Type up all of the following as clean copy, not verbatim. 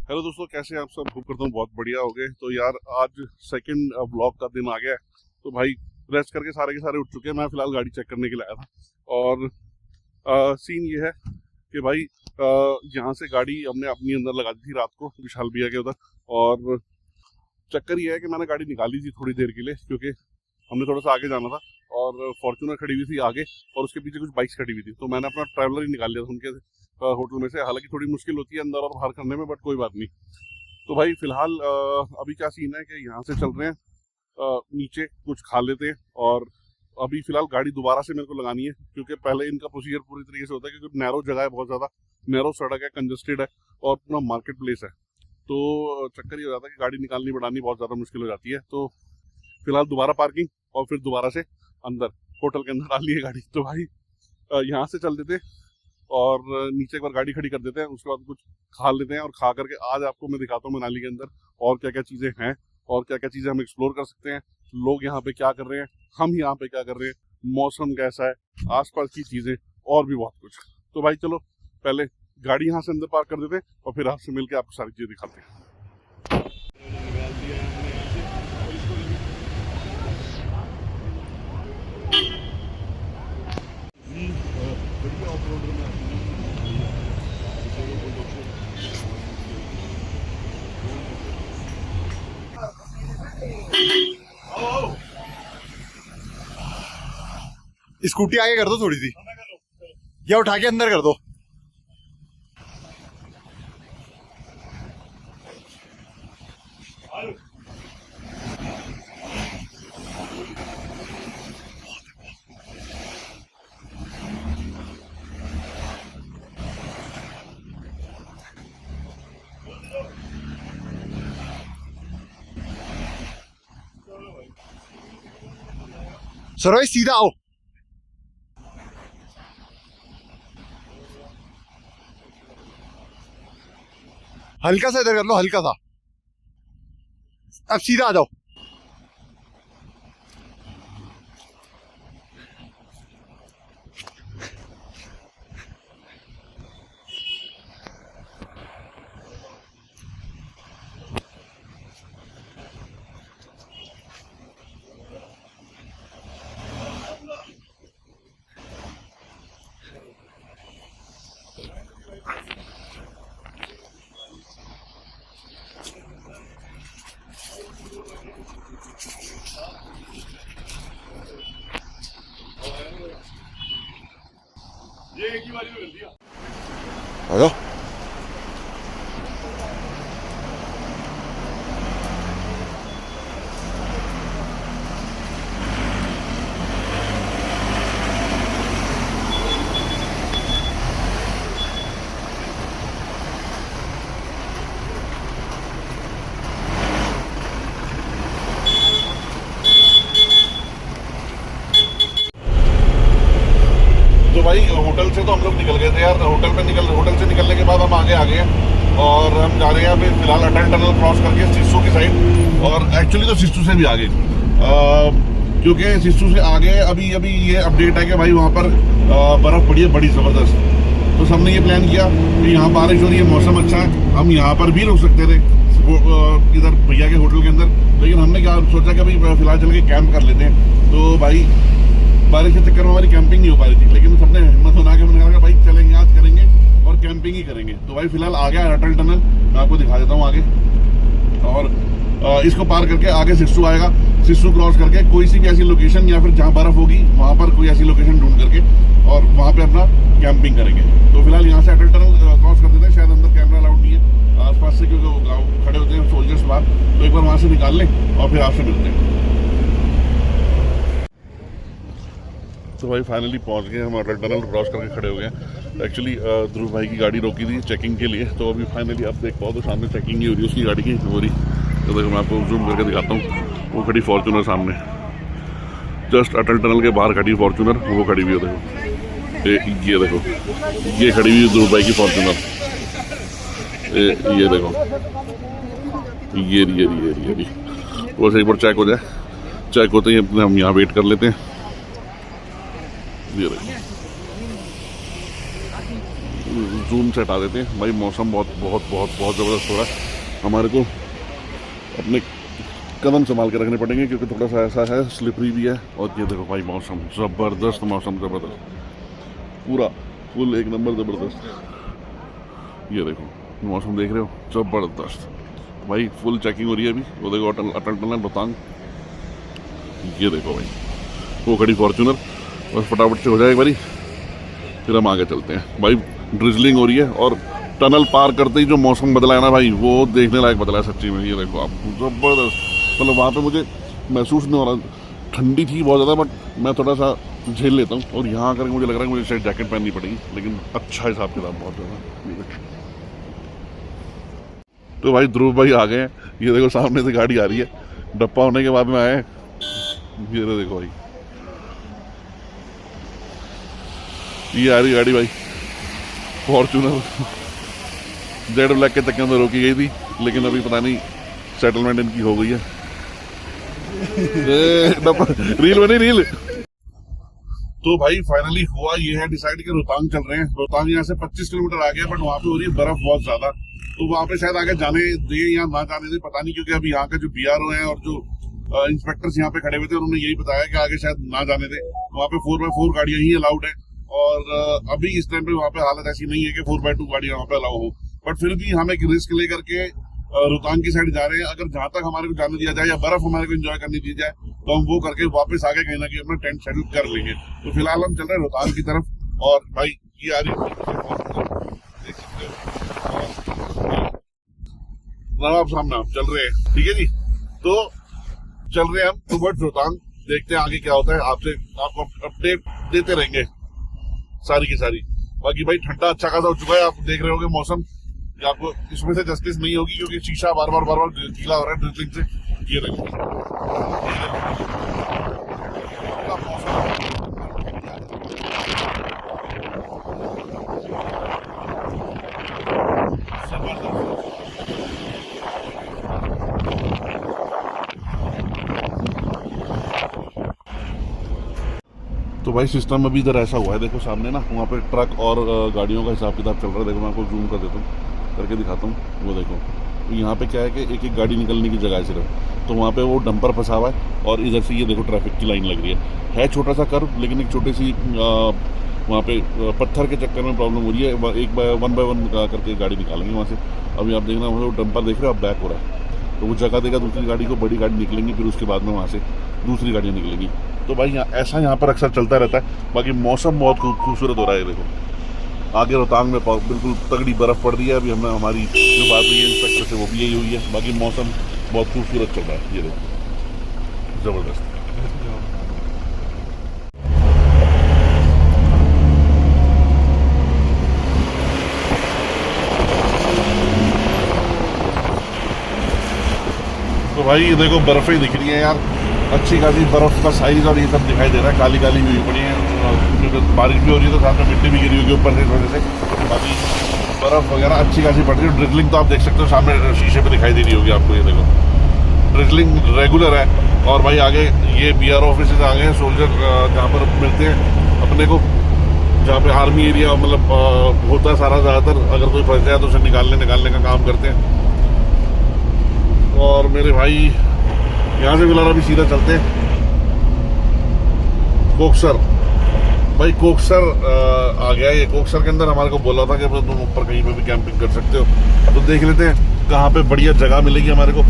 Hello दोस्तों, कैसे हैं आप सब? होप करता हूँ बहुत बढ़िया हो गए। तो यार आज सेकंड व्लॉग का दिन आ गया है। तो भाई रेस्ट करके सारे के सारे उठ चुके हैं। मैं फिलहाल गाड़ी चेक करने के लिए आया था और सीन ये है कि भाई यहाँ से गाड़ी हमने अपनी अंदर लगा दी थी रात को विशाल भैया के उधर। और चक्कर ये है कि मैंने गाड़ी निकाली थी थोड़ी देर के लिए क्योंकि हमने थोड़ा सा आगे जाना था और फॉर्च्यूनर खड़ी हुई थी आगे और उसके पीछे कुछ बाइक्स खड़ी हुई थी। तो मैंने अपना ट्रैवलर ही निकाल लिया था उनके होटल में से। हालांकि थोड़ी मुश्किल होती है अंदर और बाहर करने में, बट कोई बात नहीं। तो भाई फिलहाल अभी क्या सीन है कि यहाँ से चल रहे हैं नीचे, कुछ खा लेते हैं। और अभी फिलहाल गाड़ी दोबारा से मेरे को लगानी है क्योंकि पहले इनका प्रोसीजर पूरी तरीके से होता है क्योंकि नैरो जगह है, बहुत ज़्यादा नैरो सड़क है, कंजस्टेड है और पूरा मार्केट प्लेस है। तो चक्कर ये हो जाता है कि गाड़ी निकालनी बढ़ानी बहुत ज़्यादा मुश्किल हो जाती है। तो फिलहाल दोबारा पार्किंग और फिर दोबारा से अंदर होटल के अंदर डाल ली है गाड़ी। तो भाई यहाँ से चल देते और नीचे एक बार गाड़ी खड़ी कर देते हैं, उसके बाद कुछ खा लेते हैं और खा करके आज आपको मैं दिखाता हूँ मनाली के अंदर और क्या क्या चीज़ें हैं और क्या क्या चीज़ें हम एक्सप्लोर कर सकते हैं। लोग यहाँ पे क्या कर रहे हैं, हम यहाँ पे क्या कर रहे हैं, मौसम कैसा है, आसपास की चीज़ें और भी बहुत कुछ। तो भाई चलो पहले गाड़ी यहाँ से अंदर पार्क कर देते हैं और फिर आपसे मिलकर आपको सारी चीज़ें दिखाते हैं। स्कूटी आगे कर दो थोड़ी सी, या उठा के अंदर कर दो। सर भाई सीधा आओ, हल्का सा इधर कर लो, हल्का सा। अब सीधा आ जाओ। ये एक ही बारी में कर दिया। आ जाओ। तो भाई होटल से तो हम लोग निकल गए थे यार। होटल से निकलने के बाद हम आगे आ गए और हम जा रहे हैं अभी फिलहाल अटल टनल क्रॉस करके सिस्सू की साइड। और एक्चुअली तो सिस्सू से भी आगे क्योंकि सिस्सू से आगे अभी अभी ये अपडेट है कि भाई वहाँ पर बर्फ़ पड़ी है बड़ी ज़बरदस्त। तो सबने ये प्लान किया कि यहाँ बारिश हो रही है, मौसम अच्छा है, हम यहाँ पर भी रुक सकते थे इधर भैया के होटल के अंदर। लेकिन हमने क्या सोचा कि अभी फिलहाल चल के कैंप कर लेते हैं। तो भाई बारिश के चक्कर में हमारी कैंपिंग नहीं हो पा रही थी, लेकिन सबने हिम्मत बना के मैंने कहा भाई चलेंगे, आज करेंगे और कैंपिंग ही करेंगे। तो भाई फिलहाल आ गया अटल टनल, मैं आपको दिखा देता हूँ आगे। और इसको पार करके आगे सिस्सू आएगा। सिस्सू क्रॉस करके कोई सी भी ऐसी लोकेशन या फिर जहाँ बर्फ होगी वहाँ पर कोई ऐसी लोकेशन ढूंढ करके और वहाँ पे अपना कैंपिंग करेंगे। तो फिलहाल यहाँ से अटल टनल क्रॉस कर देते हैं। शायद अंदर कैमरा अलाउड नहीं है आसपास से क्योंकि गाँव खड़े होते हैं सोल्जर्स बाहर। तो एक बार वहाँ से निकाल लें और फिर आपसे मिलते हैं। तो भाई फाइनली पहुंच गए हम, अटल टनल क्रॉस करके खड़े हो गए। एक्चुअली ध्रुव भाई की गाड़ी रोकी थी चेकिंग के लिए। तो अभी फाइनली आप देख पाओ तो सामने चेकिंग ही हो रही है उसकी गाड़ी की हो रही। तो देखो मैं आपको जूम करके दिखाता हूँ, वो खड़ी फॉर्च्यूनर सामने, जस्ट अटल टनल के बाहर खड़ी फॉर्च्यूनर, वो खड़ी हुई है देखो। ये देखो, ये खड़ी हुई ध्रुव भाई की फॉर्च्यूनर। ये देखो, ये बस एक बार चेक हो जाए, चेक होते ही अपने हम यहाँ वेट कर लेते हैं। ये देखो, जूम से हटा देते हैं। भाई मौसम बहुत बहुत बहुत बहुत ज़बरदस्त हो रहा है, हमारे को अपने कदम संभाल के रखने पड़ेंगे क्योंकि थोड़ा सा ऐसा है, स्लिपरी भी है। और ये देखो भाई मौसम ज़बरदस्त, मौसम ज़बरदस्त, पूरा फुल एक नंबर ज़बरदस्त। ये देखो मौसम देख रहे हो, ज़बरदस्त भाई। फुल चेकिंग हो रही है अभी। वो देखो अटल टनल रोहतांग, ये देखो भाई वो खड़ी फॉर्चूनर, बस फटाफट से हो जाए एक बारी, फिर हम आगे चलते हैं। भाई ड्रिजलिंग हो रही है और टनल पार करते ही जो मौसम बदला है ना भाई, वो देखने लायक बदला है सच्ची में। ये देखो आप, ज़बरदस्त। मतलब वहाँ पे मुझे महसूस नहीं हो रहा, ठंडी थी बहुत ज़्यादा, बट मैं थोड़ा सा झेल लेता हूँ। और यहाँ आकर मुझे लग रहा है मुझे शायद जैकेट पहननी पड़ेगी, लेकिन अच्छा हिसाब किताब बहुत ज़्यादा। तो भाई ध्रुव भाई आ गए हैं, ये देखो सामने से गाड़ी आ रही है, डप्पा होने के बाद में आए। ये देखो भाई, ये आ रही गाड़ी भाई फॉर्चूनर। जेड ब्लैक के चक्कर में रोकी गई थी, लेकिन अभी पता नहीं सेटलमेंट इनकी हो गई है। रील बनी रील। तो भाई फाइनली हुआ ये है डिसाइड कि रोहतांग चल रहे हैं। रोहतांग यहाँ से 25 किलोमीटर आ गया, बट वहाँ पे हो रही है बर्फ बहुत ज्यादा, तो वहाँ पे शायद आगे जाने दे या ना जाने दे पता नहीं, क्योंकि अभी यहाँ के जो BRO हैं और जो इंस्पेक्टर्स यहाँ पे खड़े हुए थे, उन्होंने यही बताया कि आगे शायद ना जाने दे। वहाँ पे 4x4 गाड़ियां ही अलाउड है, और अभी इस टाइम पे वहाँ पे हालत ऐसी नहीं है कि 4x2 गाड़ियां वहाँ पे अलाउ हो। बट फिर भी हम एक रिस्क लेकर के रोहतांग की साइड जा रहे हैं। अगर जहां तक हमारे को जाने दिया जाए या बर्फ हमारे को एंजॉय करने दी जाए, तो हम वो करके वापस आगे कहीं ना कहीं अपना टेंट सेटल कर लेंगे। तो फिलहाल हम चल रहे हैं रोहतांग की तरफ। और भाई ये आ रही देख सकते हो आप सामने, आप चल रहे हैं, ठीक है जी। तो चल रहे हैं हम टुवर्ड्स रोहतांग, देखते हैं आगे क्या होता है। आपको अपडेट देते रहेंगे सारी की सारी। बाकी भाई ठंडा अच्छा खासा हो चुका है, आप देख रहे होगे मौसम, आपको इसमें से जस्टिस नहीं होगी क्योंकि शीशा बार बार गीला हो रहा है ड्रिजलिंग से। ये देखो तो भाई सिस्टम अभी इधर ऐसा हुआ है, देखो सामने ना वहाँ पे ट्रक और गाड़ियों का हिसाब किताब चल रहा है। देखो मैं आपको जूम कर देता हूँ, करके दिखाता हूँ। वो देखो, तो यहाँ पे क्या है कि एक एक गाड़ी निकलने की जगह है सिर्फ, तो वहाँ पे वो डंपर फंसा हुआ है और इधर से ये देखो ट्रैफिक की लाइन लग रही है छोटा सा कर्व, लेकिन एक छोटी सी वहाँ पे पत्थर के चक्कर में प्रॉब्लम हो रही है। एक वन बाय वन करके गाड़ी निकालेंगे वहाँ से। अभी आप देखना वो डंपर देख रहे हो, अब बैक हो रहा है, तो वो जगह देगा दूसरी गाड़ी को, बड़ी गाड़ी निकलेंगी, फिर उसके बाद में वहाँ से दूसरी गाड़ियाँ निकलेंगी। तो भाई ऐसा यहाँ पर अक्सर चलता रहता है। बाकी मौसम बहुत खूबसूरत हो रहा है। देखो आगे रोहतांग में बिल्कुल तगड़ी बर्फ पड़ रही है। अभी हमने हमारी जो बात हुई है इंस्पेक्टर से वो भी यही हुई है। बाकी मौसम बहुत खूबसूरत चल रहा है, ये देखो जबरदस्त। तो भाई ये देखो बर्फें दिख रही है यार, अच्छी खासी बर्फ का साइज और ये सब दिखाई दे रहा है। काली काली हुई पड़ी है, बारिश भी हो रही है तो साथ में मिट्टी भी गिरी हुई ऊपर से इस वजह से। बाकी बर्फ वगैरह अच्छी खासी पड़ रही है। ड्रिजलिंग तो आप देख सकते हो सामने शीशे पे दिखाई दे रही होगी आपको। ये देखो ड्रिजलिंग रेगुलर है। और भाई आगे ये BRO ऑफिस आ गए हैं, सोल्जर जहाँ पर मिलते हैं अपने को, जहाँ पे आर्मी एरिया मतलब होता है सारा ज़्यादातर। अगर कोई फंस जाए तो उसे निकालने का काम करते हैं। और मेरे भाई यहाँ से फिलहाल अभी सीधा चलते हैं कोकसर। भाई कोकसर आ गया। ये कोकसर के अंदर हमारे को बोला था कि तुम ऊपर कहीं पे भी कैंपिंग कर सकते हो, तो देख लेते हैं कहाँ पे बढ़िया जगह मिलेगी हमारे को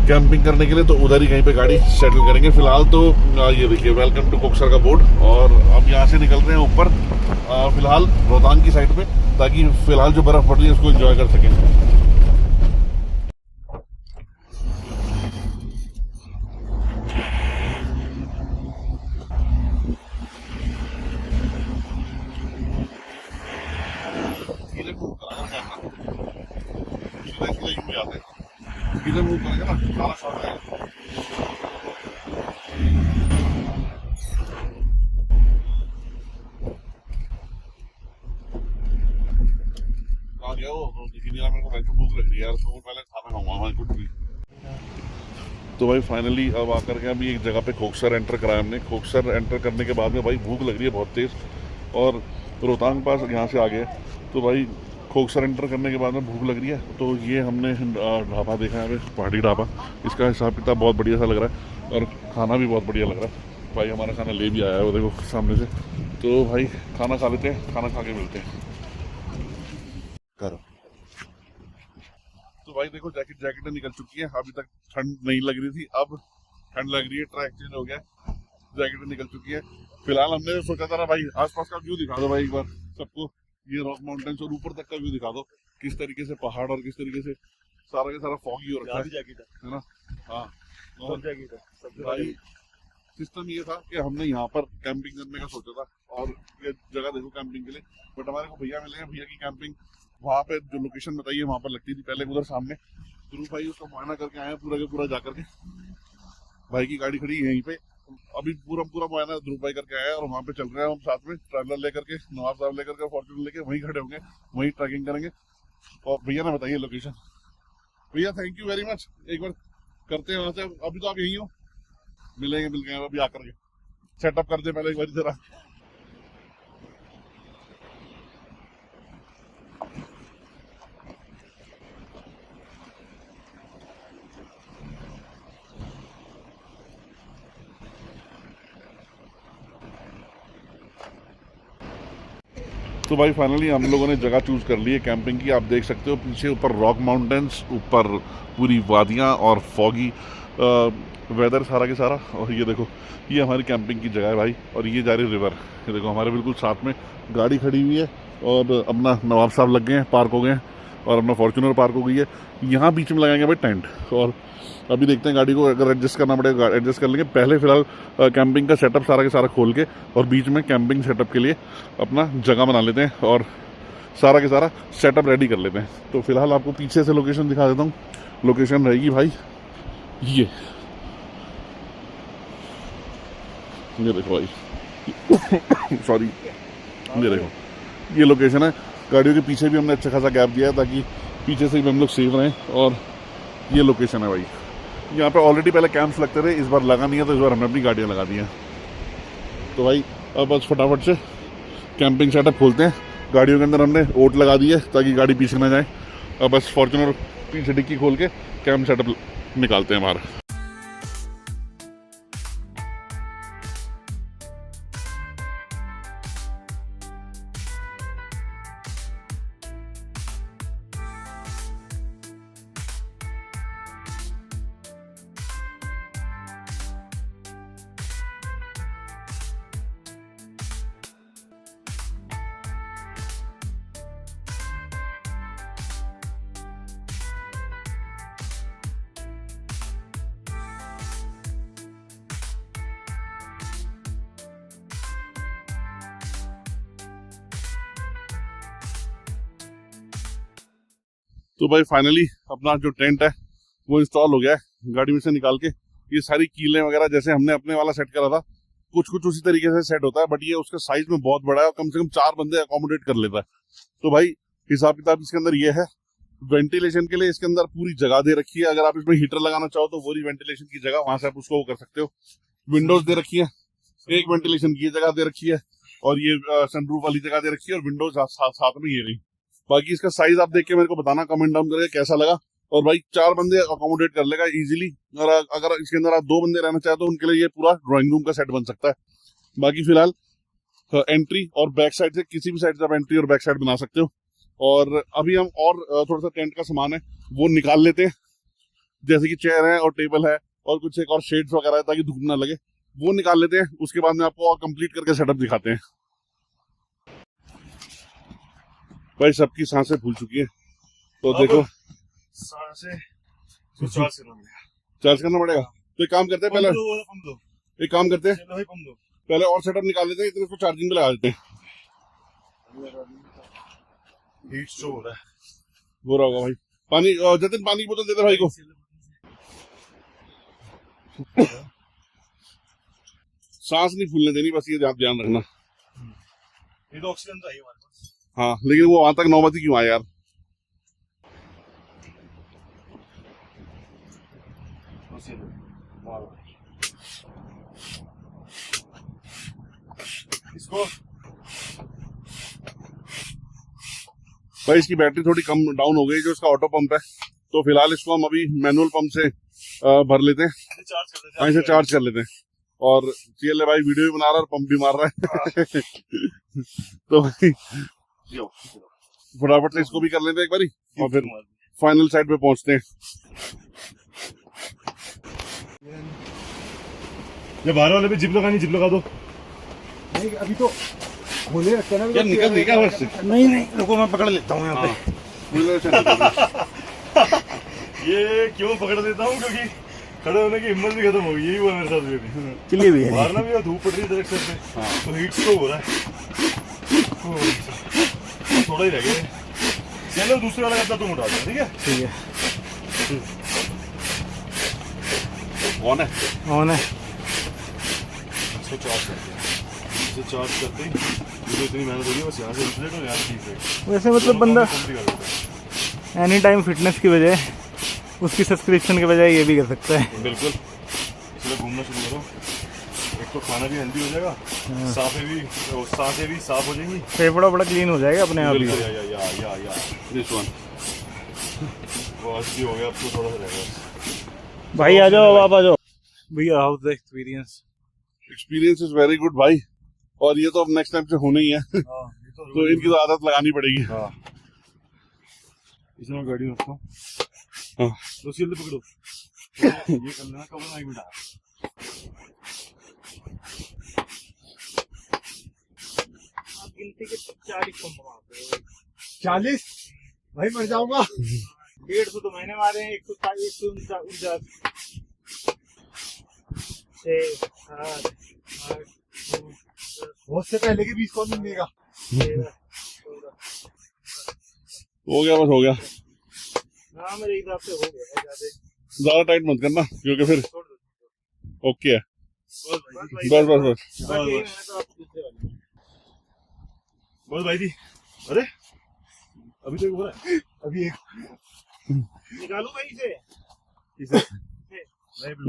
कैंपिंग करने के लिए, तो उधर ही कहीं पे गाड़ी सेटल करेंगे। फिलहाल तो ये देखिए वेलकम टू कोकसर का बोर्ड। और अब यहाँ से निकल रहे हैं ऊपर फिलहाल रोहतांग की साइड पे, ताकि फिलहाल जो बर्फ पड़ रही है उसको एंजॉय कर सकें। इधर मूव करेगा ना सारा शॉट आएगा। कहाँ गया वो? मेरे को वैसे भूख लग रही है यार, तो पहले खाना खाऊंगा वहाँ कुछ भी। तो भाई फाइनली अब आकर के अभी एक जगह पे कोकसर एंटर कराया हमने। कोकसर एंटर करने के बाद में भाई भूख लग रही है बहुत तेज़, और रोहतांग पास यहाँ से आ गए। तो भाई कोक सरेंडर करने के बाद में भूख लग रही है, तो ये हमने ढाबा देखा है, पहाड़ी ढाबा। इसका हिसाब किताब बहुत बढ़िया सा लग रहा है और खाना भी बहुत बढ़िया लग रहा है। भाई हमारा खाना ले भी आया है वो देखो सामने से। तो भाई खाना खा लेते हैं, खाना खा के मिलते हैं। करो। तो भाई देखो जैकेटें निकल चुकी हैं। अभी तक ठंड नहीं लग रही थी, अब ठंड लग रही है। ट्रैक चेंज हो गया, जैकेटें निकल चुकी है। फिलहाल हमने सोचा था ना भाई आसपास का व्यू दिखा दो भाई एक बार सबको, ये रॉक माउंटेन्स और ऊपर तक का व्यू दिखा दो, किस तरीके से पहाड़ और किस तरीके से सारा का सारा फॉगी हो रखा है ना। हाँ, और भाई सिस्टम ये था कि हमने यहाँ पर कैंपिंग करने का सोचा था और ये जगह देखो कैंपिंग के लिए, बट हमारे को भैया मिले हैं, भैया की कैंपिंग वहाँ पे जो लोकेशन बताइए वहाँ पर लगती थी पहले उधर सामने। ध्रुव भाई उसका मुआयना करके आए हैं पूरा के पूरा जा करके। भाई की गाड़ी खड़ी है यहीं पे, अभी पूरा मुआयना ध्रुव भाई करके आया है और वहाँ पे चल रहे हैं हम साथ में, ट्रैवलर लेकर के, नवाब साहब लेकर के, फॉर्च्यूनर लेके वहीं खड़े होंगे, वहीं ट्रैकिंग करेंगे। और भैया ने बताइए लोकेशन। भैया थैंक यू वेरी मच, एक बार करते हैं वहाँ से। अभी तो आप यहीं हो, मिलेंगे मिल गए अभी आकर के। सेटअप कर दे पहले एक बार जरा। तो भाई फाइनली हम लोगों ने जगह चूज कर ली है कैंपिंग की। आप देख सकते हो पीछे ऊपर रॉक माउंटेन्स, ऊपर पूरी वादियाँ और फॉगी वेदर सारा के सारा। और ये देखो ये हमारी कैंपिंग की जगह है भाई, और ये जा रही रिवर। ये देखो हमारे बिल्कुल साथ में गाड़ी खड़ी हुई है और अपना नवाब साहब लग गए हैं, पार्क हो गए हैं, और अपना फॉर्च्यूनर पार्क हो गई है। यहाँ बीच में लगाएंगे भाई टेंट, और अभी देखते हैं गाड़ी को अगर एडजस्ट करना पड़ेगा एडजस्ट कर लेंगे। पहले फिलहाल कैंपिंग का सेटअप सारा के सारा खोल के और बीच में कैंपिंग सेटअप के लिए अपना जगह बना लेते हैं और सारा के सारा सेटअप रेडी कर लेते हैं। तो फिलहाल आपको पीछे से लोकेशन दिखा देता हूँ। लोकेशन रहेगी भाई ये देखो भाई सॉरी, ये देखो ये लोकेशन है। गाड़ियों के पीछे भी हमने अच्छा खासा गैप दिया है ताकि पीछे से भी हम लोग सेफ रहें। और ये लोकेशन है भाई, यहाँ पे ऑलरेडी पहले कैंप्स लगते थे, इस बार लगा नहीं है, तो इस बार हमने अपनी गाड़ियाँ लगा दी हैं। तो भाई अब बस फटाफट से कैंपिंग सेटअप खोलते हैं। गाड़ियों के अंदर हमने ओट लगा दी है ताकि गाड़ी पीछे ना जाए। अब बस फॉर्च्यूनर पीछे डिक्की खोल के कैंप सेटअप निकालते हैं बाहर। तो भाई फाइनली अपना जो टेंट है वो इंस्टॉल हो गया है। गाड़ी में से निकाल के ये सारी कीलें वगैरह जैसे हमने अपने वाला सेट करा था कुछ कुछ उसी तरीके से सेट होता है, बट ये उसके साइज में बहुत बड़ा है और कम से कम 4 बंदे अकोमोडेट कर लेता है। तो भाई हिसाब किताब इसके अंदर ये है। वेंटिलेशन के लिए इसके अंदर पूरी जगह दे रखी है, अगर आप इसमें हीटर लगाना चाहो तो वो वेंटिलेशन की जगह वहां से आप उसको कर सकते हो। विंडोज दे रखी है, एक वेंटिलेशन की जगह दे रखी है, और ये सनरूफ वाली जगह दे रखी है, और विंडोज साथ में ये रही। बाकी इसका साइज आप देख के मेरे को बताना कमेंट डाउन करके कैसा लगा। और भाई 4 बंदे अकोमोडेट कर लेगा इजीली, और अगर इसके अंदर आप 2 बंदे रहना चाहे तो उनके लिए ये पूरा ड्राइंग रूम का सेट बन सकता है। बाकी फिलहाल एंट्री और बैक साइड से किसी भी साइड से आप एंट्री और बैक साइड बना सकते हो। और अभी हम और थोड़ा सा टेंट का सामान है वो निकाल लेते हैं, जैसे कि चेयर है और टेबल है और कुछ एक और शेड्स वगैरह है ताकि धूप ना लगे, वो निकाल लेते हैं। उसके बाद में आपको और कंप्लीट करके सेटअप दिखाते हैं। भाई सबकी सांसें फूल चुकी है, तो देखो चार्ज करना पड़ेगा। तो एक काम करते हैं पहले और सेटअप निकाल लेते हैं, इतने इसको चार्जिंग पे लगा देते हैं। हीट शो हो रहा है, हो रहा होगा भाई। पानी जतिन पानी की बोतल देते भाई को। सांस नहीं फूलने देनी, बस ये ध्यान रखना। ये तो ऑक्सीजन तो है हमारे पास। हाँ लेकिन वो वहां तक नौबती क्यों आया यार। इसको भाई इसकी बैटरी थोड़ी कम डाउन हो गई जो इसका ऑटो पंप है, तो फिलहाल इसको हम अभी मैनुअल पंप से भर लेते हैं, इसे चार्ज कर लेते हैं। और CL भाई वीडियो भी बना रहा है और पंप भी मार रहा है। तो भाई फटाफट से इसको भी कर लेते हैं एक बारी और फिर फाइनल साइड पे पहुंचते हैं। ये बाहर वाले पे जिप लगानी, जिप लगा दो। नहीं अभी तो होने लगता है ना। क्या निकल नहीं क्या नहीं रुको मैं पकड़ लेता हूँ यहाँ पे। ये क्यों पकड़ देता हूँ, क्योंकि खड़े होने की हिम्मत भी खत्म हो गई। यही हुआ मेरे साथ भी। चिल्ली भी है मारना भी है, धूप पड़ रही है डायरेक्ट से, तो हीट तो हो रहा है। थोड़ा ही रह गया। चलो दूसरे वाला करता तुम उठा दो, ठीक है? ठीक है ऑन है। ऑन है। इसको चार्ज करते हैं, इसे चार्ज करते ही मुझे इतनी मेहनत हो रही है, बस यहाँ से इन्फ्लेट और यहाँ से डिफ्लेट। वैसे मतलब बंदा एनी टाइम फिटनेस की बजाय उसकी सब्सक्रिप्शन के बजाय ये भी कर सकता है। बिल्कुल, इसलिए घूमना शुरू करो। एक तो खाना भी हेल्दी हो जाएगा, सांसें भी साफ हो जाएंगी, फेफड़ा बड़ा क्लीन हो जाएगा अपने आप ही। या दिस वन बस भी हो गया, अब तो थोड़ा सा रहेगा। भाई आ जाओ, आप आ जाओ भैया। How the experience? Experience is very good भाई, और ये तो अब नेक्स्ट टाइम से होना ही है। तो इनकी तो आदत लगानी पड़ेगी। हाँ, इसमें गाड़ी रखता हूँ। हाँ। तो सील पकड़ो, ये कर लेना, कवर नहीं बिठा। गिनती के 40 40 भाई मर जाऊंगा। 150 तो मैंने मारे हैं। 149 बहुत से पहले के 20 कौन मिलेगा। हो गया, बस हो गया। हाँ मेरे हिसाब से हो गया। ज्यादा टाइट मत करना क्योंकि फिर ओके है। बस बस बस बस भाई जी। अरे अभी तो हो रहा है, अभी एक निकालू भाई से।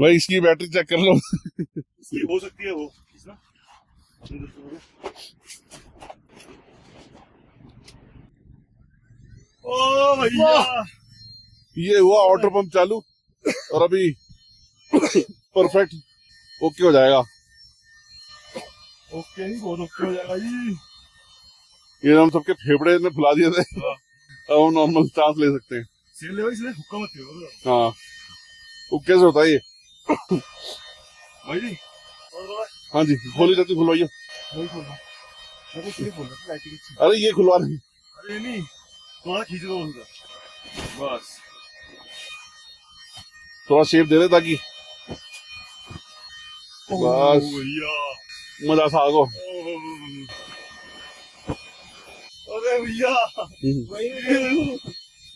भाई इसकी बैटरी चेक कर लो। इसकी हो सकती है वो इसना। ओ भैया, ये हुआ ऑटो पंप चालू और अभी परफेक्ट ओके हो जाएगा। ओके नहीं, बहुत ओके हो जाएगा जी। ये हम सबके फेफड़े ने फुला दिए थे, अब हम नॉर्मल सांस ले सकते हैं। सील ले भाई, इसलिए हुक्का मत करो। हाँ, वो कैसे होता है ये? भाई जी हाँ जी, खोली जाती, खुलवाइए। वही बोल रहा हूँ। मैं तो इसलिए बोल रहा था लाइटिंग अच्छी। अरे ये खुलवा नहीं, अरे नहीं, थोड़ा खींच दो उनका, बस। थोड़ा शेप दे दे ताकि बस भैया मजा सा आगो। अरे भैया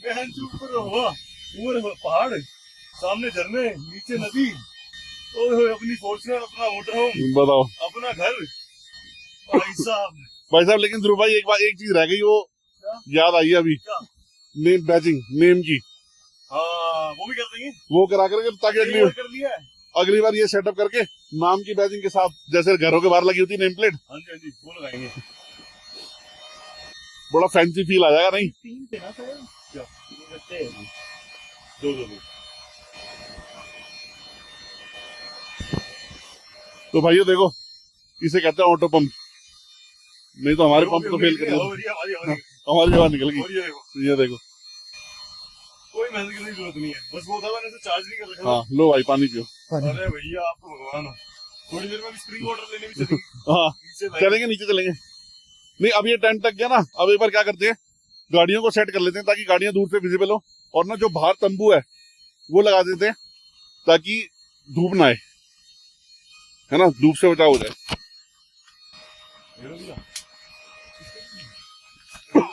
बहन चुप करो। ऊपर पहाड़, सामने झरने, नीचे नदी, ओए अपनी फॉर्च्यूनर, अपना मोटर होम, बताओ अपना घर। भाई साहब लेकिन ध्रुव भाई एक चीज रह गई, वो याद आई है अभी। क्या? नेम बैचिंग, नेम की हाँ वो भी कर देंगे, वो करा करेंगे ताकि कर लिया है। अगली बार ये सेटअप करके नाम की बैचिंग के साथ, जैसे घरों के बाहर लगी होती नेम प्लेट, हाँ जी वो लगाएंगे। बड़ा फैंसी फील आ जाएगा। नहीं 3 थे ना सर? क्या? थे। दो तो भाइयों देखो, इसे कहते हैं ऑटो पंप, नहीं तो हमारे पंप तो फेल कर हमारी जवान निकल गई। ये देखो, कोई मेहनत की जरूरत नहीं है, बस वो था मैंने चार्ज नहीं कर रखा। हाँ लो भाई पानी पियो। अरे भैया आप तो भगवान हो। थोड़ी देर में स्प्रिंग वाटर लेने भी चलेंगे। हाँ नीचे चलेंगे, नीचे चलेंगे। नहीं अब ये टेंट तक गया ना, अब एक बार क्या करते हैं, गाड़ियों को सेट कर लेते हैं ताकि गाड़ियां दूर से विजिबल हो, और ना जो बाहर तंबू है वो लगा देते हैं ताकि धूप ना आए, है ना, धूप से बचाव हो जाए।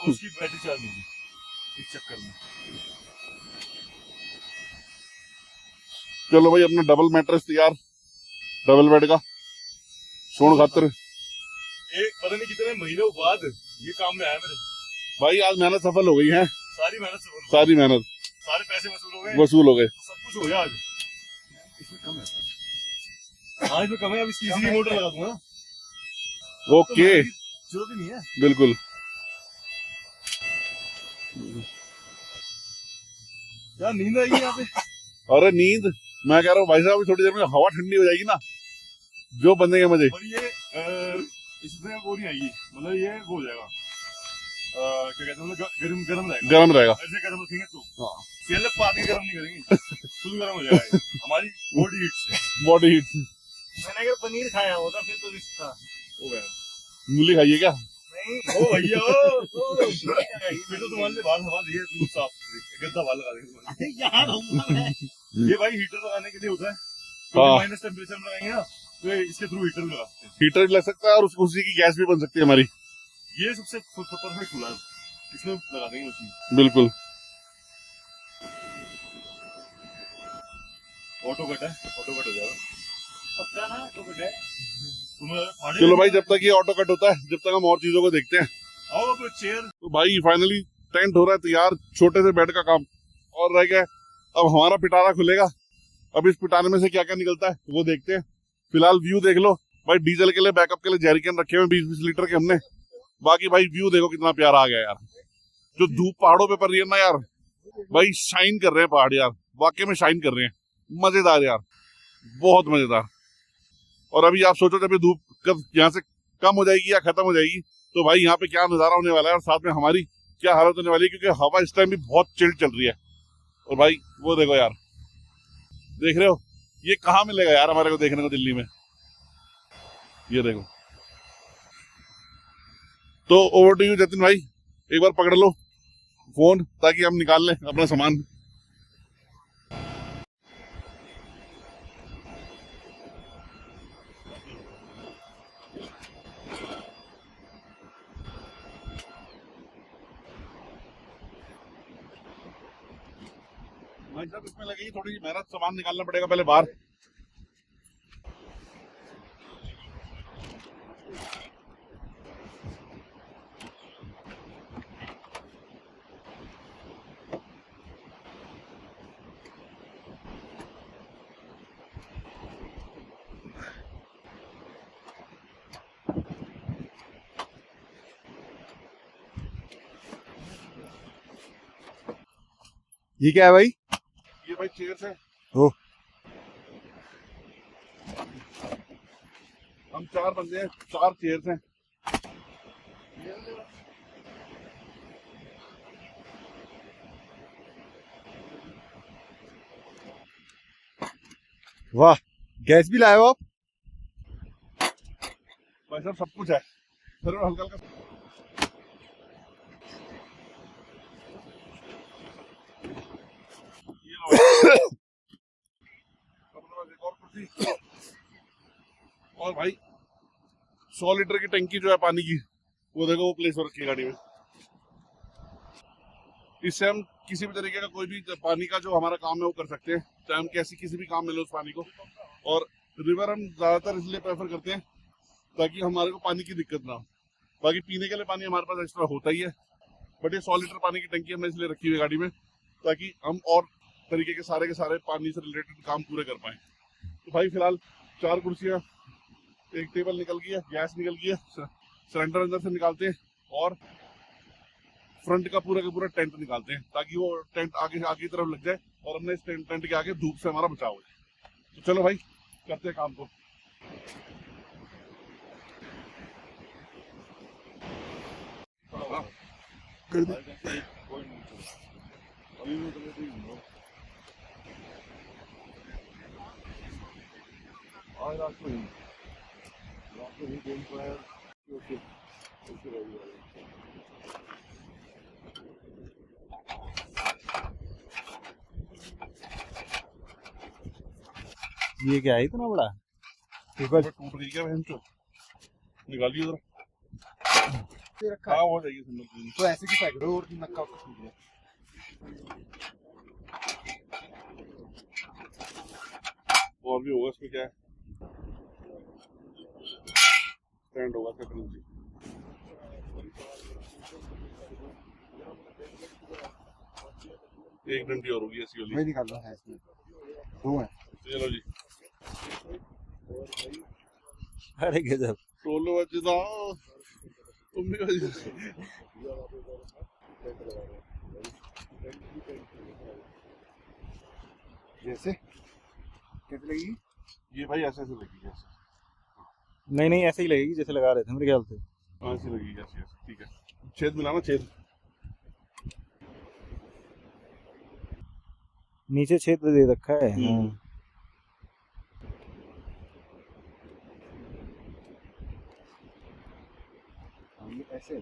उसकी बैटरी चार्ज नहीं इस चक्कर में। चलो भाई, अपना डबल मैट्रेस तैयार, डबल बेड का सोन खातर। एक पता नहीं कितने महीनों बाद ये काम में आया मेरे भाई आज मेहनत सफल हो गई है, सारी मेहनत सफल हो गई। सारी मेहनत, सारे पैसे वसूल हो गए, वसूल हो गए। सब कुछ हो गया आज। इसमें कम है, हाँ इसमें कम है। अब इसकी इसी मोटर लगा दूंगा, ओके जरूरत ही नहीं है। बिल्कुल। क्या नींद आई है यहाँ पे? अरे नींद, मैं कह रहा हूँ भाई साहब थोड़ी देर में हवा ठंडी हो जाएगी ना, जो बनेंगे मजे। और ये इसमें वो नहीं आएगी, मतलब ये वो हो जाएगा, क्या कहते हैं, मतलब गरम रहेगा। गर्म रहेगा। ऐसे गरम रखेंगे तो हाँ। सेल पात के गरम नहीं करेंगे, फुल गरम हो जाएगा हमारी बॉडी हीट से। बॉडी हीट से। मैंने अगर पनीर खाया होता फिर तो रिस्क था। हो गया। मूली खाइए क्या? नहीं ओ भैया फिर तो तुम्हारे लिए बाल हवा दी है, तुम साफ गद्दा बाल लगा देंगे। यहाँ रहूंगा मैं। ये भाई हीटर लगाने के लिए होता है, हाँ। माइनस टेम्परेचर में लगाएंगे ना तो इसके थ्रू हीटर भी लगा सकते हैं। हीटर भी लग सकता है और उसी की गैस भी बन सकती है हमारी। ये सबसे परफेक्ट टूल है, इसमें लगा देंगे मशीन। बिल्कुल। ऑटो कट है, ऑटो कट हो जाएगा। पक्का ना तो कट है। चलो भाई, जब तक ये ऑटो कट होता है, जब तक हम और चीजों को देखते हैं। आओ तो चेयर। तो भाई फाइनली टेंट हो रहा है तैयार, छोटे से बेड का काम और रह गया। अब हमारा पिटारा खुलेगा, अब इस पिटारे में से क्या क्या निकलता है वो देखते हैं। फिलहाल व्यू देख लो भाई, डीजल के लिए बैकअप के लिए जेरिकन रखे हुए 20-20 लीटर के हमने। बाकी भाई व्यू देखो कितना प्यारा आ गया यार, जो धूप पहाड़ों पे पड़ रही है ना यार, भाई शाइन कर रहे हैं पहाड़ यार, वाकई में शाइन कर रहे हैं। मजेदार यार, बहुत मजेदार। और अभी आप सोचो जब ये धूप कब यहाँ से कम हो जाएगी या खत्म हो जाएगी तो भाई यहाँ पे क्या नजारा होने वाला है, और साथ में हमारी क्या हालत होने वाली है, क्योंकि हवा इस टाइम भी बहुत चिल्ड चल रही है। और भाई वो देखो यार, देख रहे हो ये कहाँ मिलेगा यार हमारे को देखने को दिल्ली में, ये देखो। तो ओवर टू यू जतिन भाई, एक बार पकड़ लो फोन ताकि हम निकाल लें अपना सामान। भाई साहब इसमें लगेगी थोड़ी मेहनत, सामान निकालना पड़ेगा पहले बाहर। ये क्या है भाई? ये भाई चेयर्स है। ओ। हम 4 बंदे हैं, 4 चेयर्स हैं। वाह, गैस भी लाए हो आप? भाई साहब सब कुछ है, फिर हल्का हल्का। और भाई 100 लीटर की टंकी जो है पानी की, वो देखो वो प्लेस हो रखी है गाड़ी में। इससे हम किसी भी तरीके का कोई भी पानी का जो हमारा काम है वो कर सकते हैं, चाहे हम कैसी किसी भी काम में ले उस पानी को। और रिवर हम ज्यादातर इसलिए प्रेफर करते हैं ताकि हमारे को पानी की दिक्कत ना हो। बाकी पीने के लिए पानी हमारे पास एक्स्ट्रा होता ही है, बट ये 100 लीटर पानी की टंकी हमने इसलिए रखी हुई है गाड़ी में ताकि हम और तरीके के सारे पानी से रिलेटेड काम पूरे कर पाए। तो भाई फिलहाल 4 कुर्सियाँ, एक टेबल निकल गई है, गैस निकल गई है, सिलेंडर अंदर से निकालते हैं और फ्रंट का पूरा टेंट निकालते हैं ताकि वो टेंट आगे की तरफ लग जाए और हमने इस टेंट के आगे धूप से हमारा बचाव हो जाए। तो चलो भाई करते हैं काम को। कर दे। ये क्या है इतना बड़ा? टूट गई क्या बहन चो? निकालिए जरा। रखा हाँ हो जाएगी सिंगल। तो ऐसे की पैकेट और नक्का और भी होगा इसमें, क्या है स्टैंड होगा इसका करेंसी। एक डंडी और होगी ऐसी वाली। मैं निकाल रहा है इसमें 2 है। चलो जी। अरे गजब। टोलो बजदा तुम भी जैसे कैसे लगेगी? ये भाई ऐसे ऐसे लगेगी, ऐसे नहीं नहीं, ऐसे ही लगेगी जैसे लगा रहे थे मेरे ख्याल से। ऐसे लगेगी, ऐसे ऐसे। ठीक है, छेद मिलाना, छेद। नीचे छेद दे रखा है। ये ऐसे है।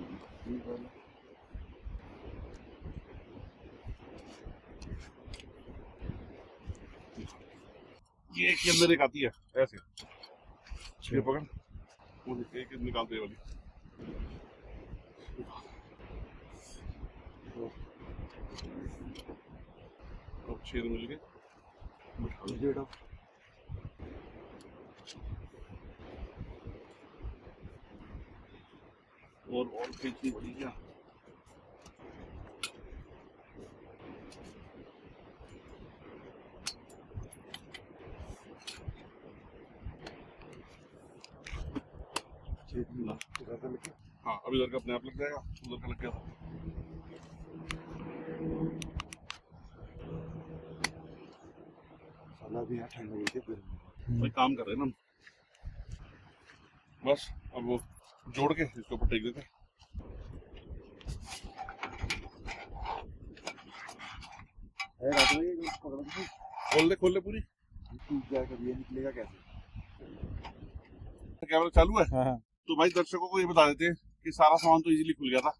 ये एक के अंदर एक आती है ऐसे, ये पकड़, वो एक निकालते हैं वाली। अब छेद मिल गए, और खींचनी पड़ी क्या? हाँ, अब इधर का अपने आप लग जाएगा, उधर का लग गया था। भी ठंड लगी थी भाई काम कर रहे हैं ना, बस अब वो जोड़ के इसके ऊपर टेक देते हैं। खोल ले पूरी। निकलेगा कैसे? कैमरा चालू है। हाँ। तो भाई दर्शकों को ये बता देते हैं कि सारा सामान तो इजीली खुल गया था।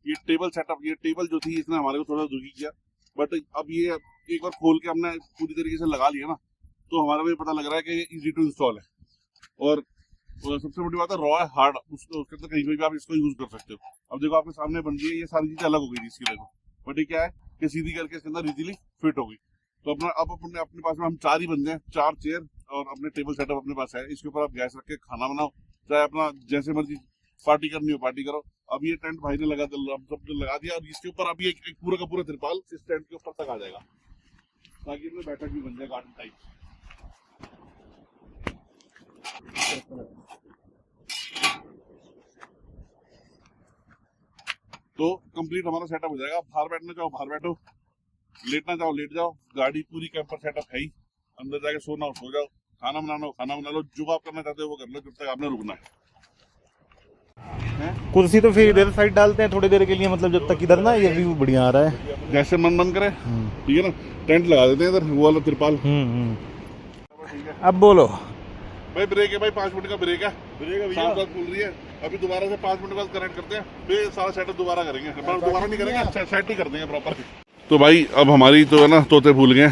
ये टेबल सेटअप, ये टेबल जो थी इसने हमारे को थोड़ा दुखी किया, बट अब ये एक बार खोल के हमने पूरी तरीके से लगा लिया ना, तो हमारा भी पता लग रहा है कि ये इजी टू इंस्टॉल है। और सबसे बड़ी बात है, रॉ है, हार्ड, उसके अंदर कहीं भी आप इसको यूज कर सकते हो। अब देखो आपके सामने बन गई है, ये सारी चीजें अलग हो गई थी इसकी वजह से, बट ये क्या है कि सीधी करके इसके अंदर इजीली फिट हो गई। तो अब अपने पास में हम 4 ही बंदे हैं, 4 चेयर और अपने टेबल सेटअप अपने पास है। इसके ऊपर आप गैस रख के खाना बनाओ, चाहे अपना जैसे मर्जी पार्टी करनी हो पार्टी करो। अब ये टेंट भाई ने सबने लगा दिया, और इसके ऊपर अभी एक पूरा का पूरा तिरपाल इस टेंट के ऊपर तक आ जाएगा, ताकि इसमें बैठक भी बन जाए गार्डन टाइप। तो कंप्लीट हमारा सेटअप हो जाएगा। बाहर बैठना चाहो बाहर बैठो, लेटना चाहो लेट जाओ, गाड़ी पूरी कैंपर सेटअप है ही। अंदर जाके सोना हो सो जाओ, खाना बनाना हो खाना बना लो, जो आप करना चाहते हो वो कर लो, जब तक आपने रुकना है। कुर्सी तो फिर इधर साइड डालते हैं थोड़ी देर के लिए, मतलब जब तक इधर ना ये व्यू बढ़िया आ रहा है, जैसे मन करे, ठीक है ना। टेंट लगा देते हैं इधर, वो वाला तिरपाल। अब बोलो भाई ब्रेक है भाई, 5 मिनट का ब्रेक है। साथ खुल रही है, अभी दोबारा से 5 मिनट बाद कनेक्ट करते हैं, फिर सारा सेटअप दोबारा करेंगे। दोबारा नहीं करेंगे, सेट ही कर देंगे प्रॉपर। तो भाई अब हमारी तो है ना तोते भूल गए।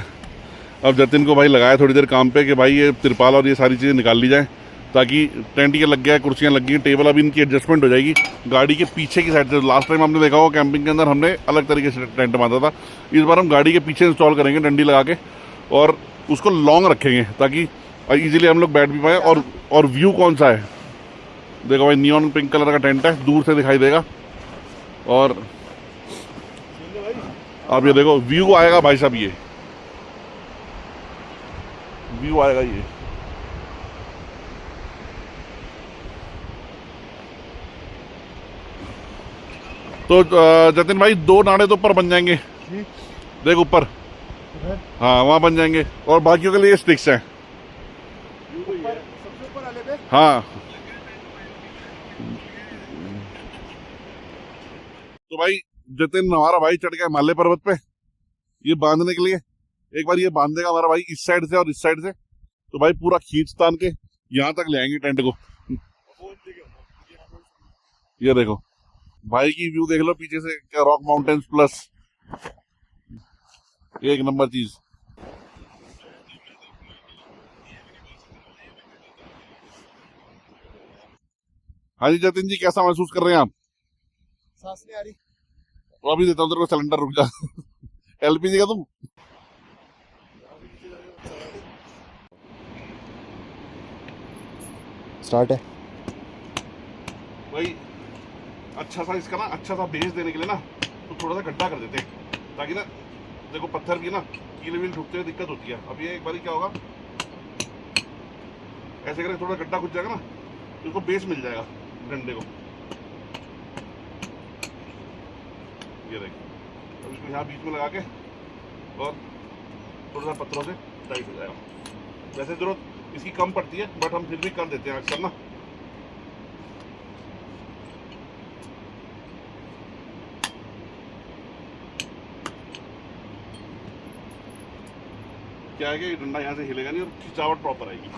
अब जतिन को भाई लगाया थोड़ी देर काम पे कि भाई ये तिरपाल और ये सारी चीज़ें निकाल ली जाए, ताकि टेंट ये लग गया, कुर्सियाँ लग गई, टेबल अभी इनकी एडजस्टमेंट हो जाएगी गाड़ी के पीछे की साइड से। लास्ट टाइम हमने देखा होगा कैंपिंग के अंदर हमने अलग तरीके से टेंट बांधा था, इस बार हम गाड़ी के पीछे इंस्टॉल करेंगे डंडी लगा के, और उसको लॉन्ग रखेंगे ताकि इजीली हम लोग बैठ भी पाए। और व्यू कौन सा है देखो भाई, नियॉन पिंक कलर का टेंट है, दूर से दिखाई देगा। और अब ये देखो व्यू आएगा भाई साहब, ये व्यू आएगा ये। तो जतिन भाई 2 नाड़े तो ऊपर बन जाएंगे, देख ऊपर, हाँ वहाँ बन जाएंगे, और बाकियों के लिए स्टिक्स हैं। हाँ तो भाई जतिन हमारा भाई चढ़ गया हिमालय पर्वत पे ये बांधने के लिए। एक बार ये बांध देगा हमारा भाई इस साइड से और इस साइड से, तो भाई पूरा खींच तान के यहाँ तक ले आएंगे टेंट को। ये देखो भाई की व्यू देख लो पीछे से, क्या रॉक माउंटेन्स प्लस, एक नंबर चीज। हाँ जी जतिन जी, कैसा महसूस कर रहे हैं आप? सांस नहीं आ रही। तो अभी देता हूँ तेरे को सिलेंडर, रुक जा। एलपीजी का तुम स्टार्ट है भाई। अच्छा सा इसका ना, अच्छा सा बेस देने के लिए ना, तो थोड़ा सा गड्ढा कर देते हैं, ताकि ना देखो पत्थर भी ना कीले वील ठुकते हुए दिक्कत होती है। अब ये एक बार क्या होगा, ऐसे करके थोड़ा गड्ढा खुद जाएगा ना, तो इसको बेस मिल जाएगा डंडे को। ये देखिए अब इसको यहाँ बीच में लगा के और थोड़ा सा पत्थरों से टाइट हो जाएगा। वैसे जरूरत इसकी कम पड़ती है बट हम फिर भी कर देते हैं अक्सर ना। क्या है कि डंडा यहाँ से हिलेगा नहीं और खिंचावट प्रॉपर आएगी।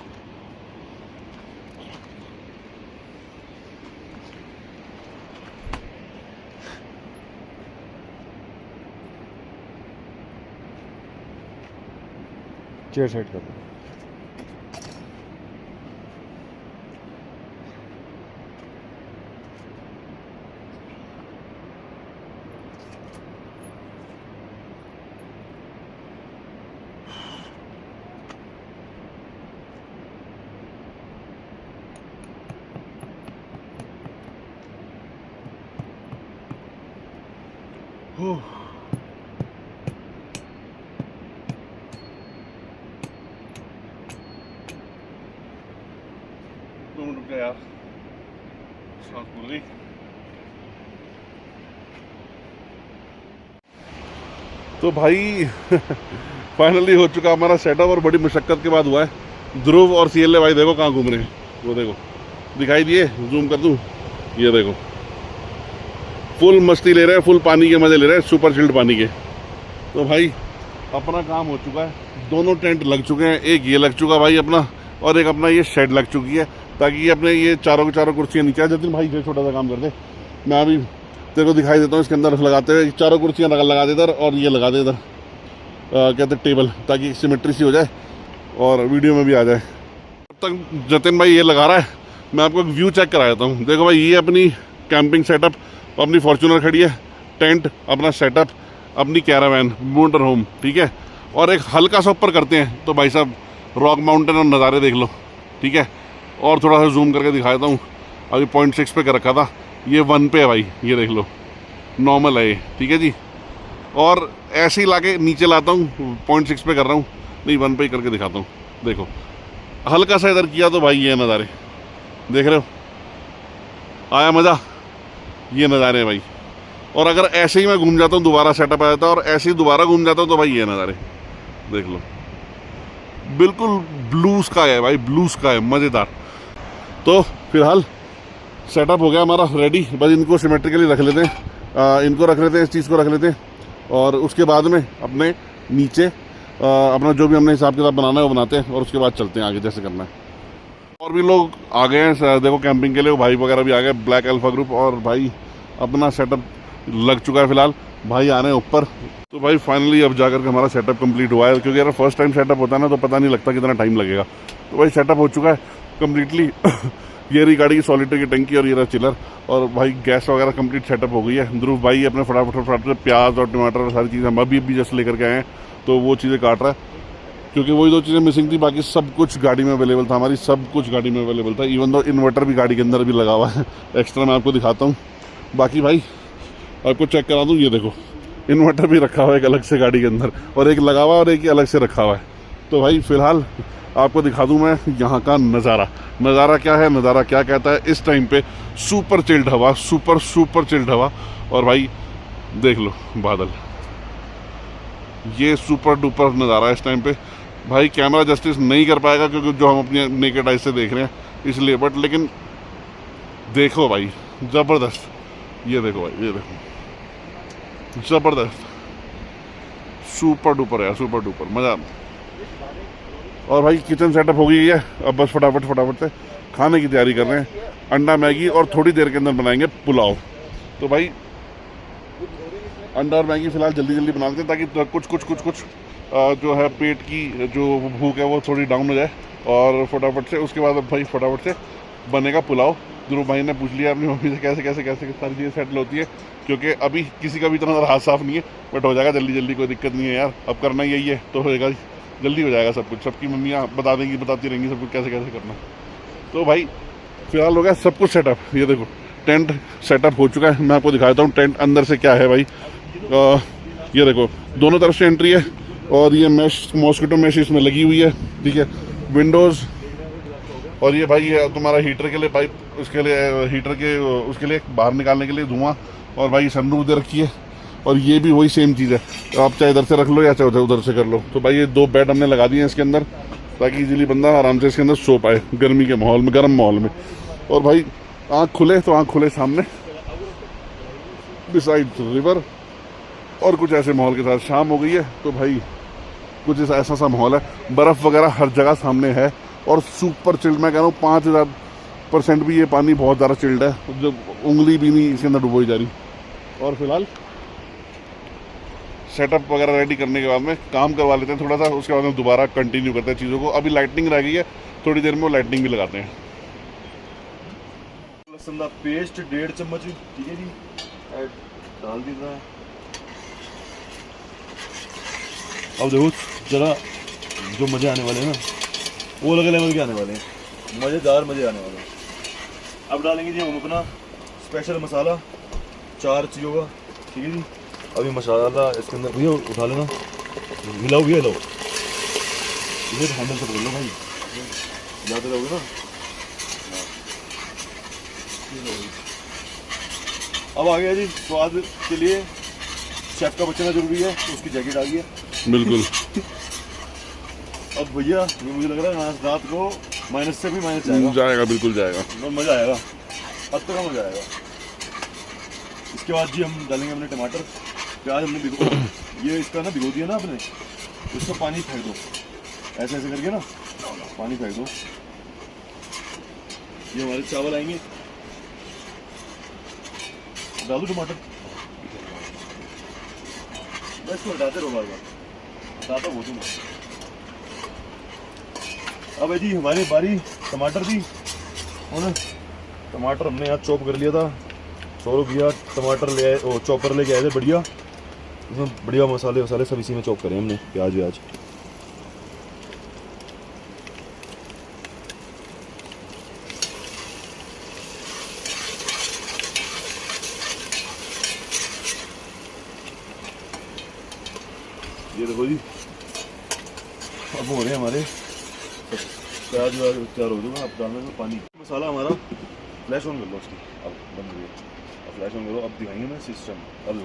चेयर सेट कर दो। रुक गया यार, सांस फूल गई। तो भाई फाइनली हो चुका हमारा सेटअप और बड़ी मुशक्कत के बाद हुआ है। ध्रुव और सीएलए भाई देखो कहाँ घूम रहे हैं, वो देखो दिखाई दिए, जूम कर दूं, ये देखो फुल मस्ती ले रहे हैं, फुल पानी के मजे ले रहे हैं, सुपर चिल्ड पानी के। तो भाई अपना काम हो चुका है, दोनों टेंट लग चुके हैं, एक ये लग चुका भाई अपना और एक अपना ये शेड लग चुकी है, ताकि ये अपने ये चारों की चारों कुर्सियाँ नीचे आ। जतिन भाई जो छोटा सा काम कर दे, मैं अभी तेरे को दिखाई देता हूँ इसके अंदर लगाते हुए। चारों कुर्सियाँ लगा दे इधर और ये लगा दे इधर, कहते टेबल, ताकि सिमेट्री सी हो जाए और वीडियो में भी आ जाए। तब तक जतिन भाई ये लगा रहा है, मैं आपको एक व्यू चेक करा देता हूँ। देखो भाई ये अपनी कैंपिंग सेटअप, अपनी फॉर्च्यूनर खड़ी है, टेंट अपना सेटअप, अपनी कैरावैन, मोटर होम, ठीक है। और एक हल्का सा ऊपर करते हैं तो भाई साहब रॉक माउंटेन और नज़ारे देख लो, ठीक है। और थोड़ा सा जूम करके दिखा देता हूँ, अभी 0.6 पे कर रखा था, ये 1 पे है भाई, ये देख लो नॉर्मल है ये, ठीक है जी। और ऐसे ही लाके नीचे लाता हूँ, 0.6 पे कर रहा हूँ, नहीं 1 पे ही करके दिखाता हूँ। देखो हल्का सा इधर किया तो भाई ये नज़ारे देख रहे हो, आया मज़ा, ये नज़ारे भाई। और अगर ऐसे ही मैं घूम जाता हूँ, दोबारा सेटअप आ जाता है और ऐसे ही दोबारा घूम जाता हूँ तो भाई ये नज़ारे देख लो, बिल्कुल ब्लू स्काई है भाई, ब्लू स्काई, मज़ेदार। तो फिलहाल सेटअप हो गया हमारा रेडी, बस इनको सिमेट्रिकली रख लेते हैं, इनको रख लेते हैं, इस चीज़ को रख लेते हैं और उसके बाद में अपने नीचे अपना जो भी हमने हिसाब किताब बनाना है वो बनाते हैं और उसके बाद चलते हैं आगे जैसे करना है। और भी लोग आ गए हैं देखो कैंपिंग के लिए, भाई वगैरह भी आ गए, ब्लैक अल्फा ग्रुप, और भाई अपना सेटअप लग चुका है फिलहाल, भाई आने ऊपर। तो भाई फाइनली अब जाकर के हमारा सेटअप कंप्लीट हुआ है, क्योंकि यार फर्स्ट टाइम सेटअप होता है ना तो पता नहीं लगता कितना टाइम लगेगा। तो भाई सेटअप हो चुका है कम्प्लीटली ये रही गाड़ी की सॉलिडर की टंकी और ये रहा चिलर, और भाई गैस वगैरह कंप्लीट सेटअप हो गई है। ध्रुव भाई अपने फटाफट से प्याज और टमाटर और सारी चीज़ें हम अभी जस्ट लेकर के आए हैं, तो वो चीज़ें काट रहा है, क्योंकि वही 2 चीज़ें मिसिंग थी, बाकी सब कुछ गाड़ी में अवेलेबल था, हमारी सब कुछ गाड़ी में अवेलेबल था। इवन तो इन्वर्टर भी गाड़ी के अंदर भी लगा हुआ है एक्स्ट्रा, मैं आपको दिखाता हूँ। बाकी भाई आपको चेक करा दूँ, ये देखो इन्वर्टर भी रखा हुआ है एक अलग से गाड़ी के अंदर, और एक लगा हुआ है और एक अलग से रखा हुआ है। तो भाई फिलहाल आपको दिखा दूं मैं यहाँ का नज़ारा क्या है, नज़ारा क्या कहता है इस टाइम पे। सुपर चिल्ड हवा, सुपर चिल्ड हवा, और भाई देख लो बादल, ये सुपर डुपर नज़ारा है इस टाइम पे। भाई कैमरा जस्टिस नहीं कर पाएगा क्योंकि जो हम अपने नेकेड आई से देख रहे हैं इसलिए, बट लेकिन देखो भाई ज़बरदस्त, ये देखो भाई, ये देखो ज़बरदस्त, सुपर डुपर है, सुपर डुपर मज़ा। और भाई किचन सेटअप हो गई है, अब बस फटाफट से खाने की तैयारी कर रहे हैं। अंडा मैगी और थोड़ी देर के अंदर बनाएंगे पुलाव। तो भाई अंडा और मैगी फ़िलहाल जल्दी बना देते हैं, ताकि कुछ जो है पेट की जो भूख है वो थोड़ी डाउन हो जाए, और फटाफट से उसके बाद भाई फटाफट से बनेगा पुलाव। ध्रुव भाई ने पूछ लिया अपनी मम्मी से कैसे सारी चीज़ें सेटल होती है, क्योंकि अभी किसी का भी इतना हाथ साफ नहीं है, बट हो जाएगा जल्दी, कोई दिक्कत नहीं है यार, अब करना यही है तो होएगा, जल्दी हो जाएगा सब कुछ। सबकी मम्मियाँ बताती रहेंगी सब कुछ कैसे करना। तो भाई फिलहाल हो गया सब कुछ सेटअप, ये देखो टेंट सेटअप हो चुका है। मैं आपको दिखा देता हूँ टेंट अंदर से क्या है भाई। ये देखो दोनों तरफ से एंट्री है, और ये मॉस्किटो मैश इसमें लगी हुई है, ठीक है, विंडोज़। और ये भाई ये तुम्हारा हीटर के लिए पाइप, उसके लिए हीटर के उसके लिए बाहर निकालने के लिए धुआं, और भाई सनरूफ दे रखी है। और ये भी वही सेम चीज़ है, आप चाहे इधर से रख लो या चाहे उधर से कर लो। तो भाई ये 2 बेड हमने लगा दिए हैं इसके अंदर, ताकि इजीली बंदा आराम से इसके अंदर सो पाए गर्मी के माहौल में, गर्म माहौल में। और भाई आँख खुले तो आँख खुले सामने बिसाइड रिवर, और कुछ ऐसे माहौल के साथ। शाम हो गई है तो भाई कुछ ऐसा सा माहौल है, बर्फ़ वगैरह हर जगह सामने है, और सुपर चिल्ड। मैं कह रहा हूँ 5000% भी ये पानी बहुत ज़्यादा चिल्ड है, जो उंगली भी नहीं इसके अंदर डुबोई जा रही। और फिलहाल सेटअप वगैरह रेडी करने के बाद में काम करवा लेते हैं थोड़ा सा, उसके बाद में दोबारा कंटिन्यू करते हैं चीज़ों को। अभी लाइटनिंग रह गई है, थोड़ी देर में वो लाइटनिंग भी लगाते हैं। लहसुन का पेस्ट 1.5 चम्मच, ठीक है जी, डाल दीजिए। अब देखो जरा जो मज़े आने वाले हैं ना, वो अलग लेवल के आने वाले हैं, मज़ेदार मज़े आने वाले हैं। अब डालेंगे जी हम अपना स्पेशल मसाला 4 चीज़ों का, ठीक है जी। अभी मसाला इसके अंदर भैया उठा लेना, हिलाओ भैया हिलाओ, इधर हैंडल से पकड़ लो भाई, ज़्यादा रहोगे ना। अब आ गया जी स्वाद के लिए शेफ का बचना जरूरी है, तो उसकी जैकेट आ गई है बिल्कुल। अब भैया ये मुझे लग रहा है रात को माइनस से भी माइनस जाएगा, जाएगा, बिल्कुल जाएगा, बहुत मज़ा आएगा, अब तक मज़ा आएगा। इसके बाद जी हम डालेंगे अपने टमाटर, प्याज हमने भिगो, ये इसका ना भिगो दिया ना आपने, इसको पानी फेंक दो, ऐसे ऐसे करके ना पानी फेंक दो। ये हमारे चावल आएंगे, डाल दो टमाटर, बस इसको हटाते रहो बार बार, हटाता बहुत हूँ। अब है जी हमारी बारी टमाटर दी, और टमाटर हमने यहाँ चॉप कर लिया था। सौरभ भैया टमाटर ले आए, वो चॉपर लेके आए थे बढ़िया, इसमें बढ़िया मसाले वसाले सब इसी में चॉप करे हमने, प्याज व्याज। ये देखो जी अब हो रहे हैं हमारे प्याज व्याज तैयार हो जाएगा। अब डालने में पानी, मसाला हमारा फ्लैश ऑन कर लो उसकी, अब बंद हो गया, अब फ्लैश ऑन करो। अब दिखाएंगे मैं सिस्टम। अब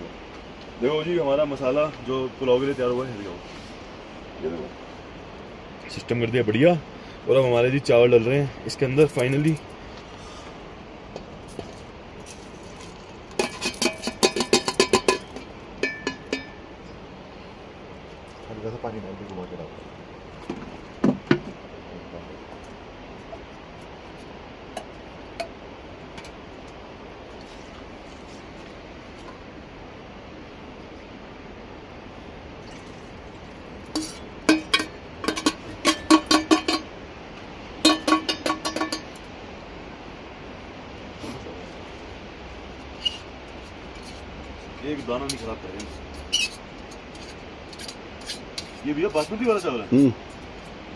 देखो जी हमारा मसाला जो पुलाव के लिए तैयार हुआ है, ये देखो सिस्टम कर दिया बढ़िया। और अब हमारे जी चावल डल रहे हैं इसके अंदर फाइनली। हल्का सा पानी डाल के घुमा के डाल। एक दाना नहीं खराब करेंगे। ये भैया बासमती वाला चावल है,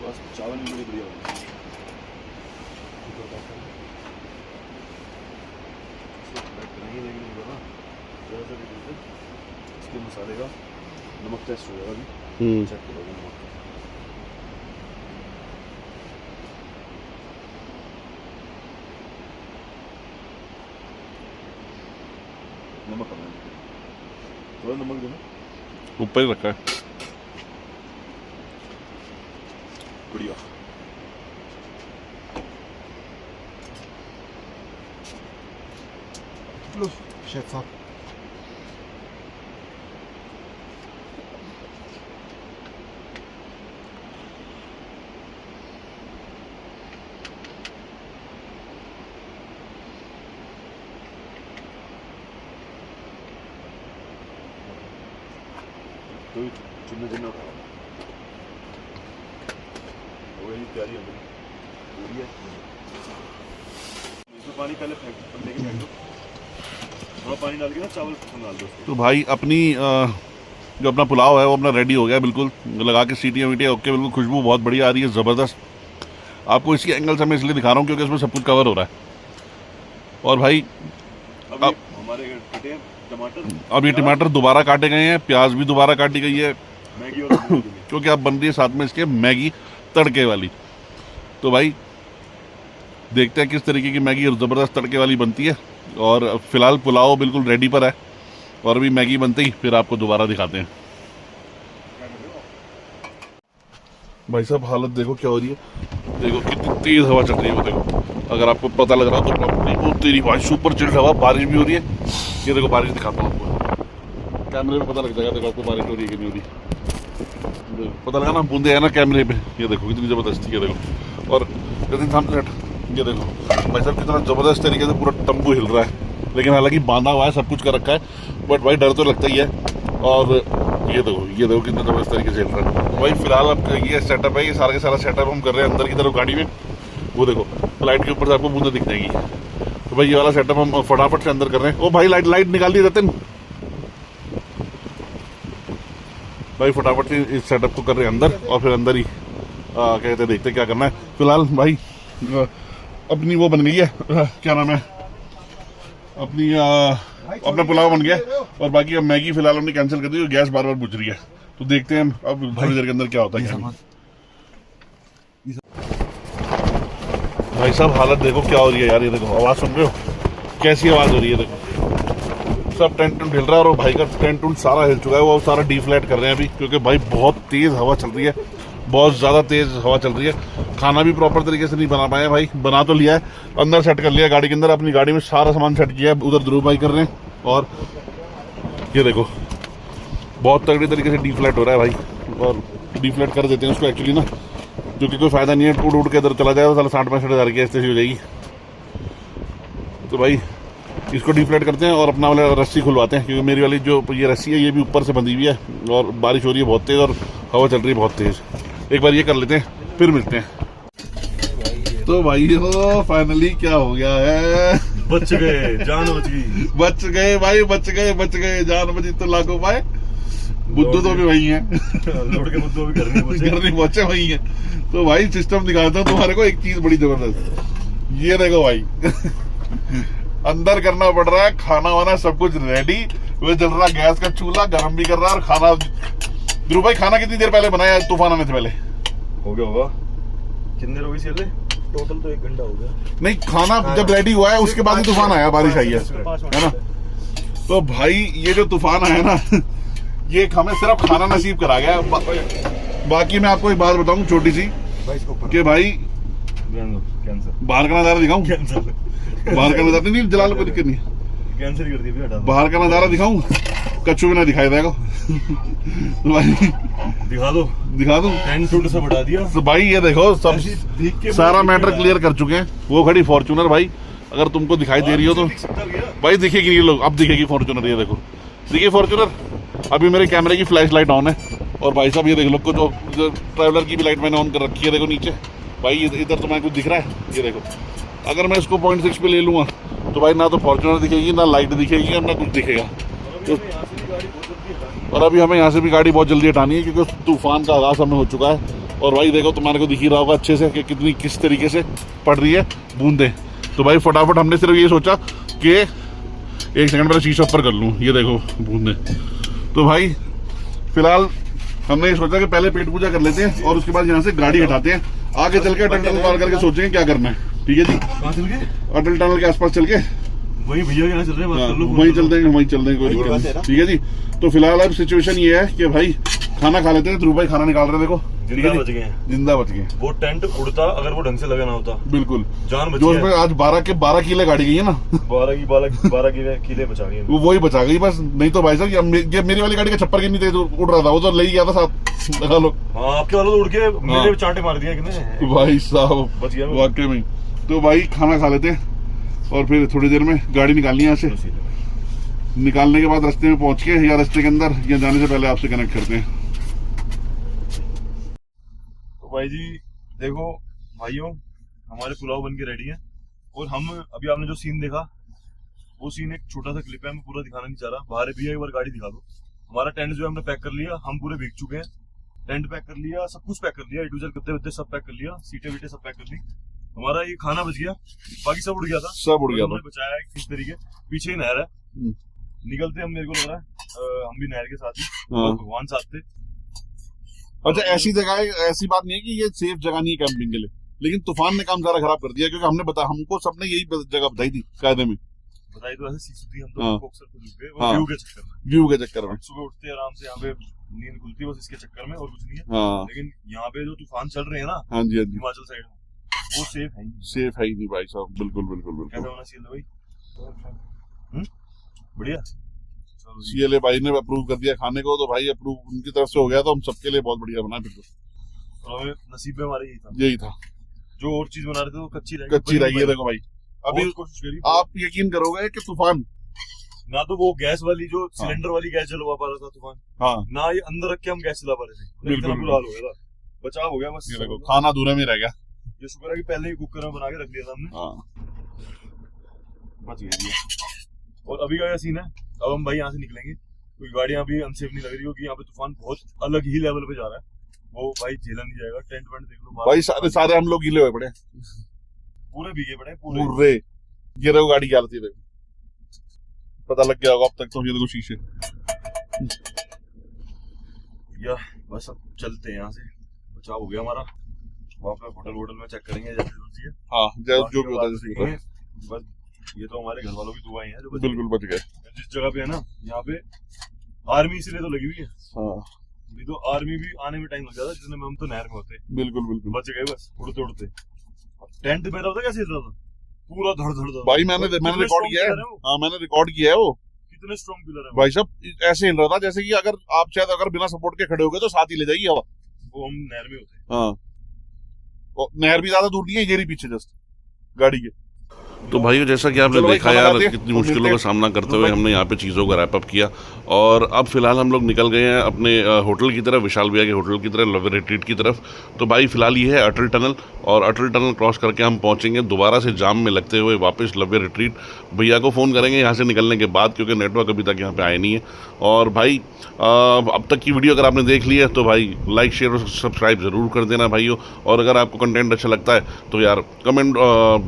बस चावल भी बड़ी बढ़िया होगा। इसके मसाले का नमक टेस्ट हो जाएगा अभी, चेक करोगे नमक। नमक कम है, थोड़ा नमक देना, ऊपर ही रखा है, बढ़िया। लो शेफ साहब, तो चुनने चुनने उठा हो गई तैयारी हो गई, पूरी है। इसमें पानी पहले फेंक लेके फेंक दो, थोड़ा पानी डाल के ना चावल डाल दो। तो भाई अपनी जो अपना पुलाव है वो अपना रेडी हो गया बिल्कुल, लगा के सीटियाँ वीटियाँ ओके, बिल्कुल खुशबू बहुत बढ़िया आ रही है, ज़बरदस्त। आपको इसी एंगल से मैं इसलिए दिखा रहा हूँ क्योंकि इसमें सब कुछ कवर हो रहा है। और भाई अब हमारे कटे टमाटर, अब ये टमाटर दोबारा काटे गए हैं, प्याज भी दोबारा काटी गई है, मैगी और क्योंकि अब बन रही है साथ में इसके मैगी तड़के वाली। तो भाई देखते हैं किस तरीके की मैगी और ज़बरदस्त तड़के वाली बनती है। और फिलहाल पुलाव बिल्कुल रेडी पर है, और अभी मैगी बनते ही फिर आपको दोबारा दिखाते हैं। भाई साहब हालत देखो क्या हो रही है, देखो कितनी तेज हवा चल रही है वो देखो, अगर आपको पता लग रहा हो तो अपनी वो तेरी भाई सुपर चिल्ड हवा, बारिश भी हो रही है। ये देखो बारिश दिखाता हूँ आपको, कैमरे में पता लग जाएगा देखो आपको बारिश हो रही है कि नहीं हो रही, पता लगा ना, बूंदे है ना कैमरे पे, ये देखो कितनी ज़बरदस्ती है देखो। और ये देखो भाई साहब कितना ज़बरदस्त तरीके से पूरा तंबू हिल रहा है, लेकिन हालांकि बांधा हुआ है, सब कुछ कर रखा है, बट भाई डर तो लगता ही है। और ये देखो कितना ज़बरदस्त तरीके से हिल रहा है। तो भाई फिलहाल अब ये सेटअप है, ये सारा का सारा सेटअप हम कर रहे हैं अंदर की तरफ गाड़ी में। वो देखो लाइट के ऊपर से आपको बूंदें दिख जाएंगी। तो भाई ये वाला सेटअप हम फटाफट से अंदर कर रहे हैं। ओ भाई लाइट निकाल दी रतन, भाई फटाफट से इस सेटअप को कर रहे हैं अंदर, और फिर अंदर ही कहते देखते क्या करना है। फिलहाल भाई अपनी वो बन गई है, क्या नाम है, अपना पुलाव बन गया, और बाकी अब मैगी फिलहाल हमने कैंसिल कर दी, और गैस बार बार बुझ रही है। तो देखते हैं अब थोड़ी देर के अंदर क्या होता है। भाई साहब हालत देखो क्या हो रही है यार, ये देखो आवाज़ सुन रहे हो कैसी आवाज़ हो रही है, देखो सब टेंट हिल रहा है, और भाई का टेंट सारा हिल चुका है, वो सारा डीफ्लैट कर रहे हैं अभी, क्योंकि भाई बहुत तेज़ हवा चल रही है, बहुत ज़्यादा तेज़ हवा चल रही है। खाना भी प्रॉपर तरीके से नहीं बना पाए भाई, बना तो लिया है, अंदर सेट कर लिया गाड़ी के अंदर, अपनी गाड़ी में सारा सामान सेट किया है, उधर ध्रुव भाई कर रहे हैं। और ये देखो बहुत तगड़ी तरीके से डीफ्लैट हो रहा है भाई, और डीफ्लैट कर देते हैं उसको एक्चुअली ना, क्योंकि कोई फ़ायदा नहीं है, उड़ के इधर चला जाएगा तो 60-65 हज़ार की ऐसे ही हो जाएगी। तो भाई इसको डीफ्लैट करते हैं और अपना वाला रस्सी खुलवाते हैं, क्योंकि मेरी वाली जो ये रस्सी है ये भी ऊपर से बंधी हुई है, और बारिश हो रही है बहुत तेज़, और हवा चल रही है बहुत तेज़। एक बार ये कर लेते हैं फिर मिलते हैं। तो भाई हो फाइनली क्या हो गया है, बच गए, जान बच गई, बच गए भाई, बच गए, जान बची तो लाखों पाए। बुद्धू तो भी वही है, लौट के बुद्धू भी घर नहीं पहुंचे वही है। तो भाई सिस्टम दिखाता हूँ तुम्हारे को एक चीज बड़ी जबरदस्त, ये देखो भाई अंदर करना पड़ रहा है, खाना वाना सब कुछ रेडी, वो जल रहा गैस का चूल्हा, गर्म भी कर रहा है, और खाना ध्रुव भाई खाना कितनी देर पहले बनाया तूफान आने से पहले? हो गया होगा, कितनी देर हो गई चले? टोटल तो 1 घंटा हो गया। नहीं खाना जब रेडी हुआ है उसके बाद ही तूफान आया, बारिश आई है ना। तो भाई ये जो तूफान आया ना ये हमें सिर्फ खाना नसीब करा गया। बाकी मैं आपको एक बात बताऊं छोटी सी, कि भाई बाहर का नजारा दिखाऊं, बाहर का नजारा नहीं जला लो, कोई दिक्कत नहीं, कैंसिल कर दिया, बाहर का नजारा दिखाऊं, कच्चू भी ना दिखाई देगा भाई, दिखा दूं टेंट से बढ़ा दिया। तो भाई ये देखो सब सारा मैटर क्लियर कर चुके हैं। वो खड़ी फॉर्च्यूनर भाई, अगर तुमको दिखाई दे रही हो तो भाई दिखेगी, ये लोग अब दिखेगी फॉर्च्यूनर, ये देखो देखिए फॉर्च्यूनर। अभी मेरे कैमरे की फ्लैश लाइट ऑन है, और भाई साहब ये देख लो जो ट्रैवलर की भी लाइट मैंने ऑन कर रखी है, देखो नीचे भाई इधर तो मैं कुछ दिख रहा है, ये देखो। अगर मैं इसको 0.6 पे ले लूँगा तो भाई ना तो फॉर्च्यूनर दिखेगी, ना लाइट दिखेगी, और ना कुछ दिखेगा। तो और अभी हमें यहाँ से भी गाड़ी बहुत जल्दी हटानी है, क्योंकि तूफान का आगाज़ हमें हो चुका है। और भाई देखो तुम्हारे को दिख ही रहा होगा अच्छे से कि कितनी किस तरीके से पड़ रही है बूंदें। तो भाई फटाफट हमने सिर्फ ये सोचा कि 1 सेकंड पहले शीशा ऊपर कर लूँ, ये देखो बूंदें। तो भाई फिलहाल हमने ये सोचा कि पहले पेट पूजा कर लेते हैं, और उसके बाद यहाँ से गाड़ी हटाते हैं, आगे चल के अटल टनल पार करके सोचेंगे क्या करना है। ठीक है जी, कहाँ चल के? अटल टनल के आसपास चल के वही भैया के यहाँ चल रहे हैं, बात कर लो, वहीं चल देंगे कोई दिक्कत नहीं। ठीक है जी, तो फिलहाल अब सिचुएशन ये है कि भाई खाना खा लेते हैं। ध्रुव भाई खाना निकाल रहे हैं, देखो जिंदा बच गए, जिंदा बच गए। वो टेंट उड़ता अगर वो ढंग से लगा ना होता, बिल्कुल जान बच जो उसमें आज 12 किले गाड़ी गई है ना, 12 किले बचा गए, वो ही बचा गई बस। नहीं तो भाई साहब ये मेरी वाली गाड़ी का छप्पर के नहीं उड़ रहा था, वो तो ले गया था साथ, लगा लो। हाँ आपके वालों तो उड़ के मेरे चांटे मार दिया कितने भाई साहब, बच गया वाकई में। तो भाई खाना खा लेते हैं, और फिर थोड़ी देर में गाड़ी निकालनी है यहाँ से। निकालने के बाद रास्ते में पहुंच के या रास्ते के अंदर या जाने से पहले आपसे कनेक्ट करते हैं। तो भाई जी देखो भाइयों, हमारे पुलाव बन के रेडी है, और हम अभी आपने जो सीन देखा वो सीन एक छोटा सा क्लिप है, मैं पूरा दिखाना नहीं चाह रहा। बाहर भी एक बार गाड़ी दिखा दो। हमारा टेंट जो है हमने पैक कर लिया, हम पूरे भीग चुके हैं, टेंट पैक कर लिया, सब कुछ पैक कर लिया, A to Z करते सब पैक कर लिया, सीटें वीटें सब पैक कर ली। हमारा ये खाना बच गया, बाकी सब उड़ गया था, सब उड़ गया था। बचाया है किस तरीके, पीछे ही नहर है, निकलते हम, मेरे को लग रहा है हम भी नहर के साथ ही, भगवान साथ थे। अच्छा ऐसी जगह, ऐसी बात नहीं है कि ये सेफ जगह नहीं है कैंपिंग के लिए, लेकिन तूफान ने काम सारा खराब कर दिया, क्योंकि हमको सबने यही जगह बताई थी कायदे में बताइए तो ऐसे सीधी हम हाँ। तो अक्सर खुद गए हाँ। व्यू के चक्कर में, व्यू के चक्कर में। सुबह उठते हैं आराम से, यहाँ पे नींद खुलती है बस इसके चक्कर में और कुछ नहीं है। हाँ लेकिन यहाँ पे जो तूफान चल रहे हैं ना हाँ जी हाँ जी, हिमाचल साइड में, वो सेफ है ही नहीं। सेफ है ही नहीं भाई साहब, बिल्कुल बिल्कुल कैसा बिल्कुल। होना चाहिए था भाई? बढ़िया। चलो जी। CLA भाई ने अप्रूव कर दिया खाने को, तो भाई अप्रूव उनकी तरफ से हो गया, तो हम सबके लिए बहुत बढ़िया बना। फिर तो और हमें नसीब में हमारे यही था, यही था, जो और चीज बना रहे थे वो कच्ची रह गई। कच्ची रह गई है। देखो भाई अभी बहुत कोशिश करी, आप यकीन करोगे कि तूफान, ना तो वो गैस वाली जो सिलेंडर वाली गैस जलवा पा रहा था तूफान, हाँ ना ये अंदर रख के हम गैस चला पा रहे थे। बिल्कुल, इतना बुरा हाल हो गया था, बचाव हो गया बस। ये देखो खाना अधूरा में रह गया। ये शुक्र है कि पहले ही कुकर में बना के रख दिया था हमने, हाँ बच गई ये। और अभी का क्या सीन है, अब हम भाई यहाँ से निकलेंगे, कोई गाड़ियां भी अनसेफ नहीं लग रही, क्योंकि यहाँ पे तूफान बहुत अलग ही लेवल पे जा रहा है, वो भाई झेला नहीं जाएगा। टेंट वेंट देख लो भाई, सारे हम लोग गीले हुए पड़े, पूरे भीगे पड़े हैं, पूरे। पूरे ये देखो गाड़ी क्या हालत है, देखो पता लग गया होगा अब तक तो। ये देखो शीशे। या बस अब चलते हैं यहाँ से, बचाव हो गया हमारा। वहाँ पे होटल में चेक करेंगे जैसे जैसे है। हाँ जो भी होता है जैसे होता है। बस ये तो हमारे घर वालों की दुआएं हैं जो बच बिल्कुल बच गए। जिस जगह पे है ना, यहाँ पे आर्मी इसलिए तो लगी हुई है, हाँ नहीं तो आर्मी भी आने में टाइम लग जाता, जिसने हम तो नहर में होते। बिल्कुल बिल्कुल बच गए बस उड़ते उड़ते। टेंट मेरा होता कैसे हिल रहा था, पूरा धड़ धड़ धड़। भाई मैंने रिकॉर्ड किया है। हाँ मैंने रिकॉर्ड किया है वो। कितने स्ट्रॉन्ग पिलर है भाई साहब ऐसे हिल रहा था जैसे कि अगर आप शायद अगर बिना सपोर्ट के खड़े हो गए तो साथ ही ले जाएगी हवा। वो हम नहर में होते। हाँ और नहर भी ज्यादा दूर नहीं है, ये पीछे जस्ट गाड़ी के। तो भाइयों जैसा कि आपने देखा यार कितनी मुश्किलों का सामना करते हुए हमने यहाँ पे चीज़ों का रैप अप किया, और अब फिलहाल हम लोग निकल गए हैं अपने होटल की तरफ, विशाल भैया के होटल की तरफ, लव रिट्रीट की तरफ। तो भाई फिलहाल ये है अटल टनल, और अटल टनल क्रॉस करके हम पहुँचेंगे दोबारा से जाम में लगते हुए वापस लव रिट्रीट। भैया को फ़ोन करेंगे यहाँ से निकलने के बाद, क्योंकि नेटवर्क अभी तक यहाँ पर आया नहीं है। और भाई अब तक की वीडियो अगर आपने देख ली है तो भाई लाइक शेयर और सब्सक्राइब ज़रूर कर देना भाइयों। और अगर आपको कंटेंट अच्छा लगता है तो यार कमेंट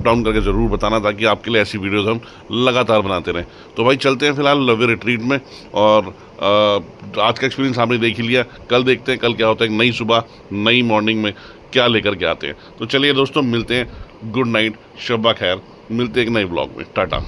डाउन करके ज़रूर बताना, ताकि आपके लिए ऐसी वीडियोस हम लगातार बनाते रहें। तो भाई चलते हैं फिलहाल लव रिट्रीट में, और आज का एक्सपीरियंस आपने देख ही लिया। कल देखते हैं कल क्या होता है, नई सुबह नई मॉर्निंग में क्या लेकर के आते हैं। तो चलिए दोस्तों मिलते हैं, गुड नाइट, शब्बा खैर, मिलते हैं एक नए ब्लॉग में, टाटा।